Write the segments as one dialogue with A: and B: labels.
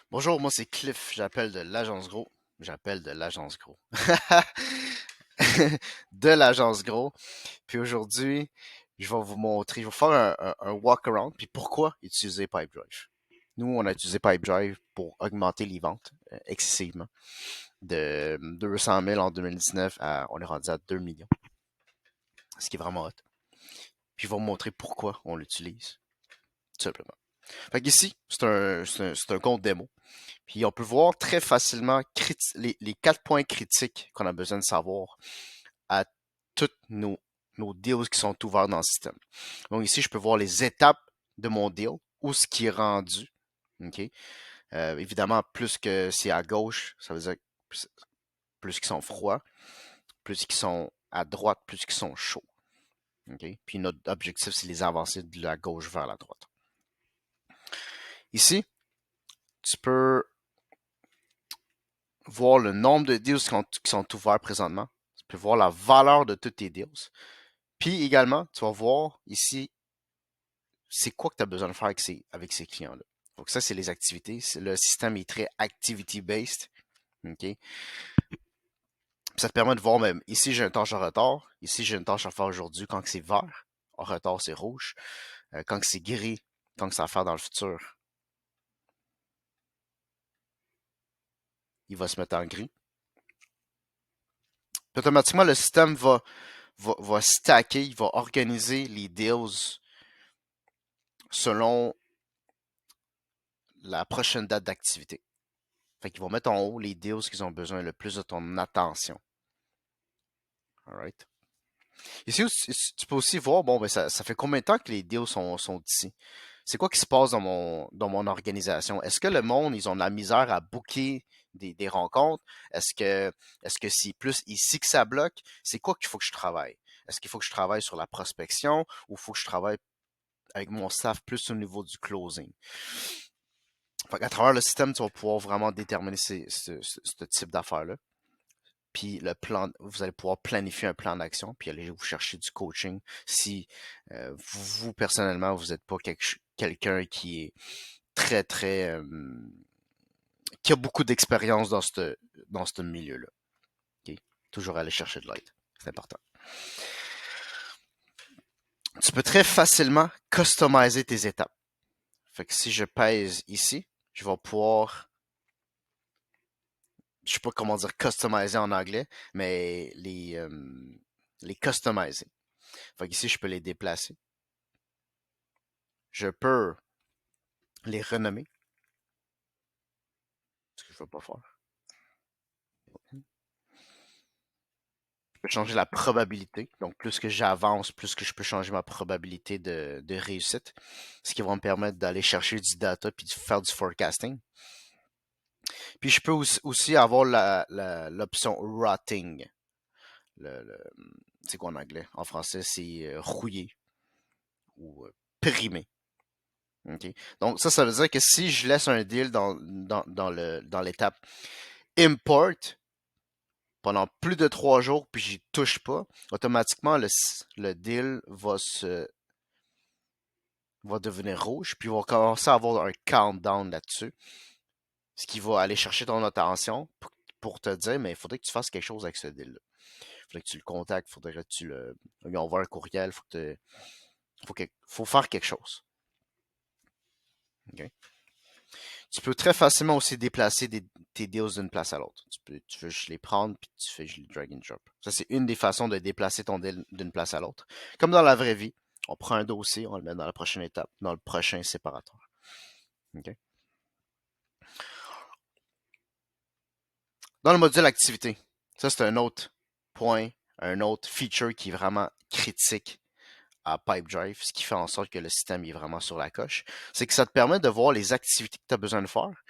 A: Bonjour, moi c'est Cliff, j'appelle de l'agence Gros. J'appelle de l'agence Gros. De l'agence Gros. Puis aujourd'hui, je vais vous montrer, je vais faire un walk-around. Puis pourquoi utiliser Pipedrive? Nous, on a utilisé Pipedrive pour augmenter les ventes excessivement. De 200 000 en 2019 à, on est rendu à 2 millions. Ce qui est vraiment hot. Puis je vais vous montrer pourquoi on l'utilise. Tout simplement. Fait qu'ici, c'est un compte démo. Puis on peut voir très facilement les 4 points critiques qu'on a besoin de savoir à tous nos deals qui sont ouverts dans le système. Donc ici, je peux voir les étapes de mon deal, où ce qui est rendu. OK? Évidemment, plus que c'est à gauche, ça veut dire plus qu'ils sont froids, plus qu'ils sont à droite, plus qu'ils sont chauds. OK? Puis notre objectif, c'est les avancer de la gauche vers la droite. Ici, tu peux voir le nombre de deals qui sont ouverts présentement. Tu peux voir la valeur de tous tes deals. Puis également, tu vas voir ici, c'est quoi que tu as besoin de faire avec ces clients-là. Donc ça, c'est les activités. Le système est très activity-based. OK? Ça te permet de voir même, ici j'ai une tâche en retard, ici j'ai une tâche à faire aujourd'hui quand c'est vert, en retard c'est rouge, quand c'est gris, quand c'est à faire dans le futur, il va se mettre en gris. Puis automatiquement, le système va stacker, il va organiser les deals selon la prochaine date d'activité. Fait qu'ils vont mettre en haut les deals qu'ils ont besoin le plus de ton attention. Alright. Ici, tu peux aussi voir, bon, ben ça fait combien de temps que les deals sont ici? C'est quoi qui se passe dans mon organisation? Est-ce que le monde, ils ont de la misère à booker des rencontres? Est-ce que c'est plus ici que ça bloque? C'est quoi qu'il faut que je travaille? Est-ce qu'il faut que je travaille sur la prospection ou il faut que je travaille avec mon staff plus au niveau du closing? Fait qu'à travers le système, tu vas pouvoir vraiment déterminer ce type d'affaires-là. Puis le plan, vous allez pouvoir planifier un plan d'action, puis aller vous chercher du coaching si vous, personnellement, vous n'êtes pas quelqu'un qui est très, très... qui a beaucoup d'expérience dans ce milieu-là. Okay? Toujours aller chercher de l'aide. C'est important. Tu peux très facilement customiser tes étapes. Fait que si je pèse ici, je vais pouvoir, je sais pas comment dire customiser en anglais, mais les customiser. Fait qu'ici, je peux les déplacer. Je peux les renommer, ce que je ne veux pas faire. Je peux changer la probabilité. Donc, plus que j'avance, plus que je peux changer ma probabilité de réussite. Ce qui va me permettre d'aller chercher du data puis de faire du forecasting. Puis, je peux aussi avoir l'option routing. C'est quoi en anglais? En français, c'est rouiller ou primer. Okay? Donc, ça veut dire que si je laisse un deal dans l'étape import, pendant plus de 3 jours, puis j'y touche pas, automatiquement, le deal va devenir rouge, puis il va commencer à avoir un countdown là-dessus, ce qui va aller chercher ton attention pour te dire, mais il faudrait que tu fasses quelque chose avec ce deal-là. Il faudrait que tu le contactes, il faudrait que tu lui envoies un courriel, faut faire quelque chose. Okay? Tu peux très facilement aussi déplacer tes deals d'une place à l'autre. Tu veux juste les prendre, puis tu fais juste le drag and drop. Ça, c'est une des façons de déplacer ton deal d'une place à l'autre. Comme dans la vraie vie, on prend un dossier, on le met dans la prochaine étape, dans le prochain séparateur. Okay? Dans le module activité, ça c'est un autre point, un autre feature qui est vraiment critique à Pipedrive, ce qui fait en sorte que le système est vraiment sur la coche, c'est que ça te permet de voir les activités que tu as besoin de faire,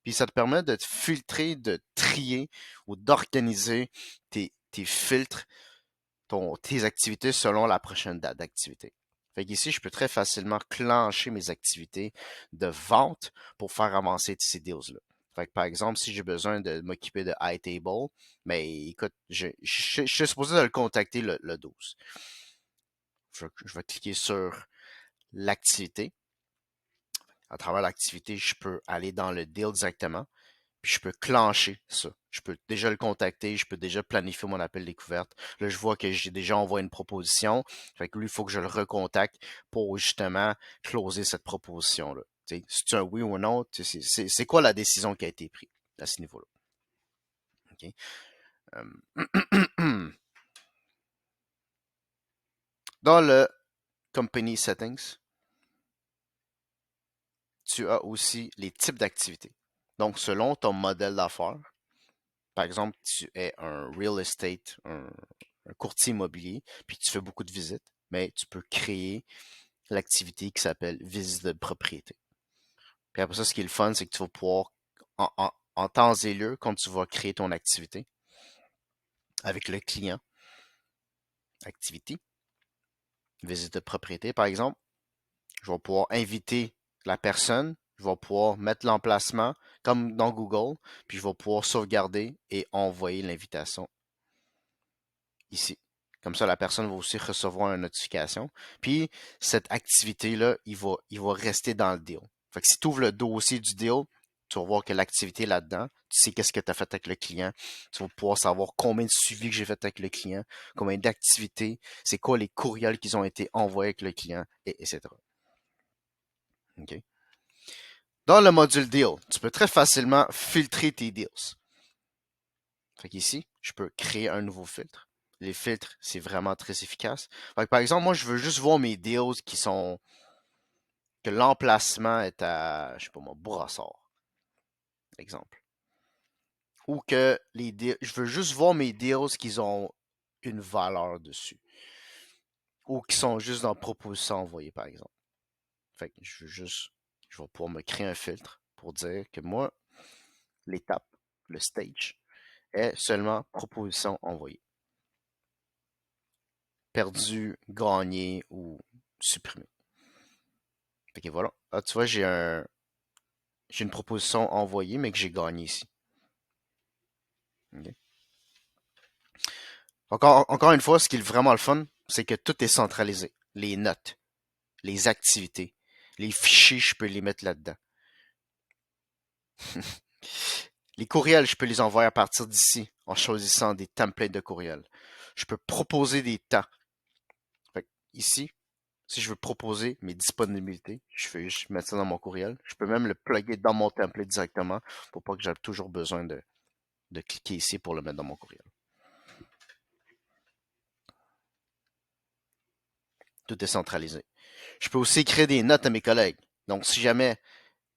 A: puis ça te permet de te filtrer, de trier ou d'organiser tes filtres, tes activités selon la prochaine date d'activité. Fait qu'ici, je peux très facilement clencher mes activités de vente pour faire avancer ces deals-là. Fait que par exemple, si j'ai besoin de m'occuper de iTable, mais écoute, je suis supposé de le contacter le 12. Je vais cliquer sur l'activité. à travers l'activité, je peux aller dans le deal directement, puis je peux clencher ça. Je peux déjà le contacter, je peux déjà planifier mon appel découverte. Là, je vois que j'ai déjà envoyé une proposition. Fait que lui, il faut que je le recontacte pour justement closer cette proposition-là. Si c'est un oui ou un non, c'est quoi la décision qui a été prise à ce niveau-là. OK? Dans le Company Settings, tu as aussi les types d'activités. Donc, selon ton modèle d'affaires, par exemple, tu es un real estate, un courtier immobilier, puis tu fais beaucoup de visites, mais tu peux créer l'activité qui s'appelle visite de propriété. Puis après ça, ce qui est le fun, c'est que tu vas pouvoir, en temps et lieu, quand tu vas créer ton activité avec le client, activité, visite de propriété, par exemple, je vais pouvoir inviter la personne, je vais pouvoir mettre l'emplacement comme dans Google, puis je vais pouvoir sauvegarder et envoyer l'invitation ici. Comme ça, la personne va aussi recevoir une notification. Puis, cette activité-là, il va rester dans le deal. Fait que si tu ouvres le dossier du deal, tu vas voir que l'activité est là-dedans. Tu sais qu'est-ce que tu as fait avec le client. Tu vas pouvoir savoir combien de suivis que j'ai fait avec le client, combien d'activités, c'est quoi les courriels qui ont été envoyés avec le client, etc. OK? Dans le module deal, tu peux très facilement filtrer tes deals. Fait qu'ici, je peux créer un nouveau filtre. Les filtres, c'est vraiment très efficace. Fait que par exemple, moi, je veux juste voir mes deals qui sont que l'emplacement est à, je sais pas moi, Bourrassor, exemple. Ou que les deals, je veux juste voir mes deals qui ont une valeur dessus. Ou qui sont juste dans proposition envoyée, par exemple. Fait que je vais pouvoir me créer un filtre pour dire que moi, l'étape, le stage, est seulement proposition envoyée. Perdu, gagné ou supprimé. Fait que voilà. Ah, tu vois, j'ai une proposition envoyée, mais que j'ai gagné ici. Ok. Encore une fois, ce qui est vraiment le fun, c'est que tout est centralisé. Les notes, les activités, les fichiers, je peux les mettre là-dedans. Les courriels, je peux les envoyer à partir d'ici en choisissant des templates de courriels. Je peux proposer des temps. Fait que ici, si je veux proposer mes disponibilités, je fais juste mettre ça dans mon courriel. Je peux même le plugger dans mon template directement pour pas que j'aie toujours besoin de cliquer ici pour le mettre dans mon courriel. Tout est centralisé. Je peux aussi écrire des notes à mes collègues. Donc, si jamais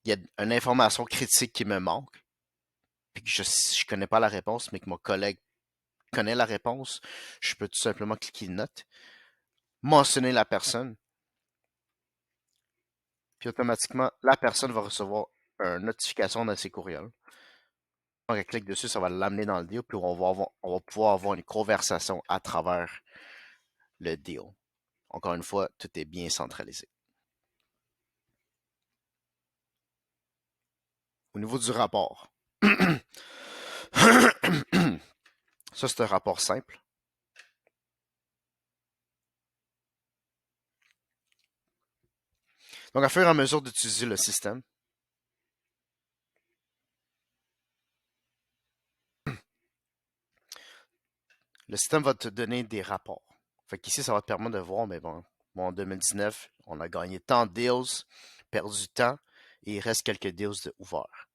A: il y a une information critique qui me manque, puis que je ne connais pas la réponse, mais que mon collègue connaît la réponse, je peux tout simplement cliquer une note, mentionner la personne, puis automatiquement, la personne va recevoir une notification dans ses courriels. Quand elle clique dessus, ça va l'amener dans le deal, puis on va pouvoir avoir une conversation à travers le deal. Encore une fois, tout est bien centralisé. Au niveau du rapport, ça c'est un rapport simple. Donc, à fur et à mesure d'utiliser le système, le système va te donner des rapports. Fait qu'ici, ça va te permettre de voir, mais bon, en 2019, on a gagné tant de deals, perdu tant, et il reste quelques deals de ouverts.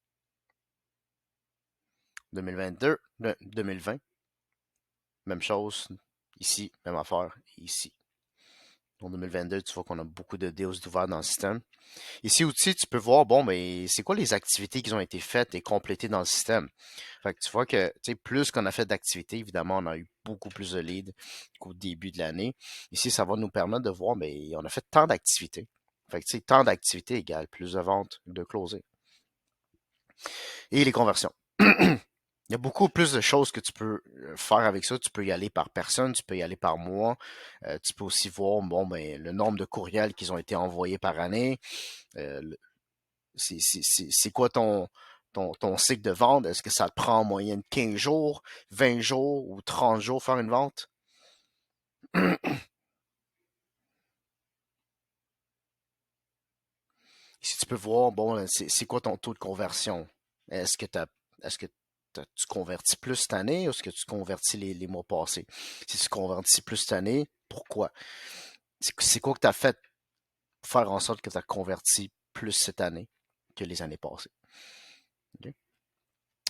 A: 2022, 2020, même chose, ici, même affaire, ici. En 2022, tu vois qu'on a beaucoup de deals d'ouverts dans le système. Ici aussi, tu peux voir, bon, mais c'est quoi les activités qui ont été faites et complétées dans le système. Fait que tu vois que, tu sais, plus qu'on a fait d'activités, évidemment, on a eu beaucoup plus de leads qu'au début de l'année. Ici, ça va nous permettre de voir, mais on a fait tant d'activités. Fait que, tu sais, tant d'activités égale plus de ventes, de closing. Et les conversions. Il y a beaucoup plus de choses que tu peux faire avec ça. Tu peux y aller par personne, tu peux y aller par mois. Tu peux aussi voir, bon, ben, le nombre de courriels qui ont été envoyés par année. Euh, c'est quoi ton cycle de vente? Est-ce que ça te prend en moyenne 15 jours, 20 jours ou 30 jours faire une vente? Ici, tu peux voir, bon, c'est quoi ton taux de conversion? Est-ce que tu convertis plus cette année ou est-ce que tu convertis les mois passés? Si tu convertis plus cette année, pourquoi? C'est quoi que tu as fait pour faire en sorte que tu as converti plus cette année que les années passées? Ok?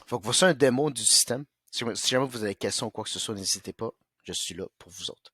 A: Faut que voici un démo du système. Si jamais vous avez des questions ou quoi que ce soit, n'hésitez pas. Je suis là pour vous autres.